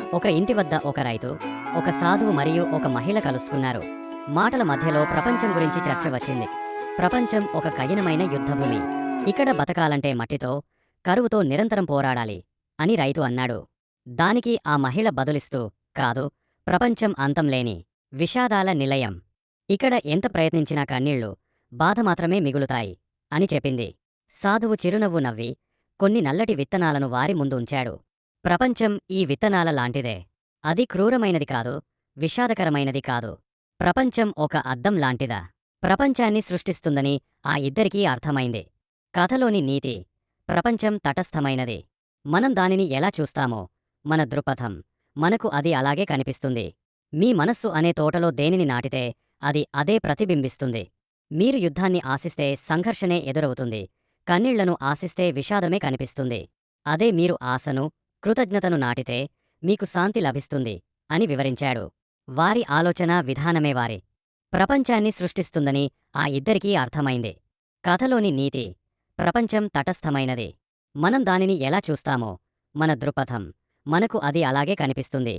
ఒక ఇంటి వద్ద ఒక రైతు, ఒక సాధువు మరియు ఒక మహిళ కలుసుకున్నారు. మాటల మధ్యలో ప్రపంచం గురించి చర్చ వచ్చింది. ప్రపంచం ఒక కఠినమైన యుద్ధభూమి. ఇక్కడ బతకాలంటే మట్టితో, కరువుతో నిరంతరం పోరాడాలి అని రైతు అన్నాడు. దానికి ఆ మహిళ బదులిస్తూ, కాదు, ప్రపంచం అంతం లేని విషాదాల నిలయం. ఇక్కడ ఎంత ప్రయత్నించినా కన్నీళ్లు, బాధ మాత్రమే మిగులుతాయి అని చెప్పింది. సాధువు చిరునవ్వు నవ్వి కొన్ని నల్లటి విత్తనాలను వారి ముందు ఉంచాడు. ప్రపంచం ఈ విత్తనాల లాంటిదే. అది క్రూరమైనది కాదు, విషాదకరమైనది కాదు. ప్రపంచం ఒక అద్దం లాంటిదా. ప్రపంచాన్ని సృష్టిస్తుందని ఆ ఇద్దరికీ అర్థమైంది. కథలోని నీతి: ప్రపంచం తటస్థమైనది. మనం దానిని ఎలా చూస్తామో, మన దృక్పథం, మనకు అది అలాగే కనిపిస్తుంది. మీ మనస్సు అనే తోటలో దేనిని నాటితే అది అదే ప్రతిబింబిస్తుంది. మీరు యుద్ధాన్ని ఆశిస్తే సంఘర్షణే ఎదురవుతుంది. కన్నీళ్లను ఆశిస్తే విషాదమే కనిపిస్తుంది. అదే మీరు ఆశను, కృతజ్ఞతను నాటితే మీకు శాంతి లభిస్తుంది అని వివరించాడు. వారి ఆలోచన విధానమే వారి ప్రపంచాన్ని సృష్టిస్తుందని ఆ ఇద్దరికీ అర్థమైంది. కథలోని నీతి: ప్రపంచం తటస్థమైనది. మనం దానిని ఎలా చూస్తామో, మన దృక్పథం, మనకు అది అలాగే కనిపిస్తుంది.